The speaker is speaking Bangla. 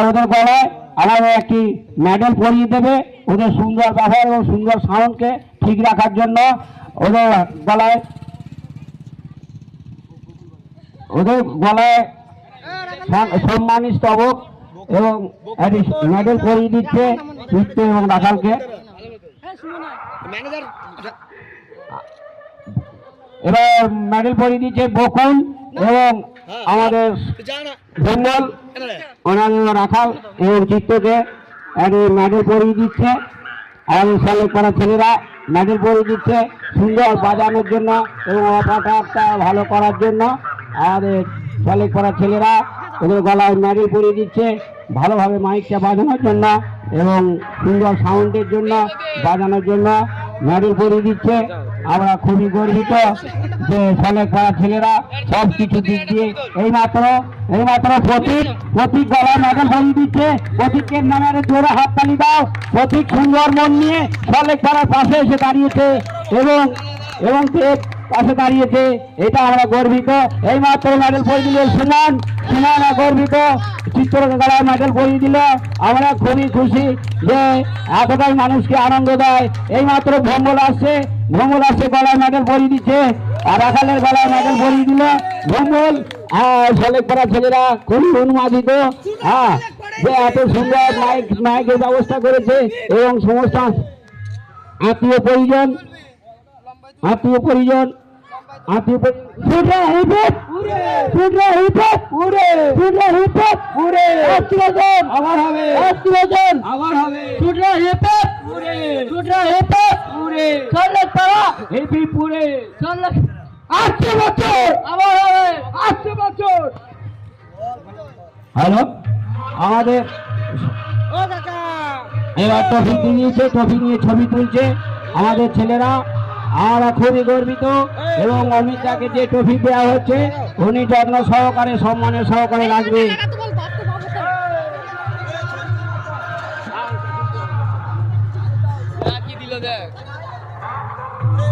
ওদের গলায় আমাদের একটি মেডেল পরিয়ে দেবে। ওদের সুন্দর ব্যবহার এবং সুন্দর সাউন্ডকে ঠিক রাখার জন্য ওদের গলায় সম্মানী স্তবক এবং মেডেল পরিয়ে দিচ্ছে চিত্তে এবং রাখালকে। এবার মেডেল পরিয়ে দিচ্ছে বকুল এবং আমাদের বেঙ্গল অন্যান্য রাখাল এবং চিত্তকে মেডেল পরিয়ে দিচ্ছে। আমাদের সিলেক্ট করা ছেলেরা মেডেল পরিয়ে দিচ্ছে সুন্দর বাজানোর জন্য এবং অপাটা ভালো করার জন্য। আমাদের সিলেক্ট করা ছেলেরা ওদের গলায় মেডেল পরিয়ে দিচ্ছে ভালোভাবে মাইকটা বাজানোর জন্য এবং সুন্দর সাউন্ডের জন্য বাজানোর জন্য মেডেল পরিয়ে দিচ্ছে। আমরা খুবই গর্বিত যে সিলেক্ট করা ছেলেরা সব কিছু দিক দিয়ে এইমাত্র প্রতীক গলায় মেডেল পরিয়ে দিচ্ছে। প্রতীকের নামে জোরে হাততালি দাও। প্রতীক সুন্দর মন নিয়ে সিলেক্ট করার পাশে এসে দাঁড়িয়েছে এবং পাশে দাঁড়িয়েছে, এটা আমরা গর্বিত। এইমাত্র মেডেল পরিয়ে দিল সুমন গর্বিত। চিত্র গলায় মেডেল পরিয়ে দিল। আমরা খুবই খুশি যে এতটাই মানুষকে আনন্দ দেয়। এইমাত্র ভঙ্গল আসছে গলায় মেডেল পরিয়ে দিচ্ছে আর রাখালের গলায় মেডেল পরিয়ে দিল ভঙ্গল। সিলেক্ট করা ছেলেরা খুবই উন্মাদিত যে এত সুন্দর মাইকের ব্যবস্থা করেছে এবং সমস্ত আত্মীয় পরিজন হ্যালো আমাদের এবার ট্রফি নিয়ে ছবি তুলছে আমাদের ছেলেরা। আমরা খুবই গর্বিত এবং অমিত দাকে যে ট্রফি দেওয়া হচ্ছে উনি যত্ন সহকারে সম্মানের সহকারে রাখবে।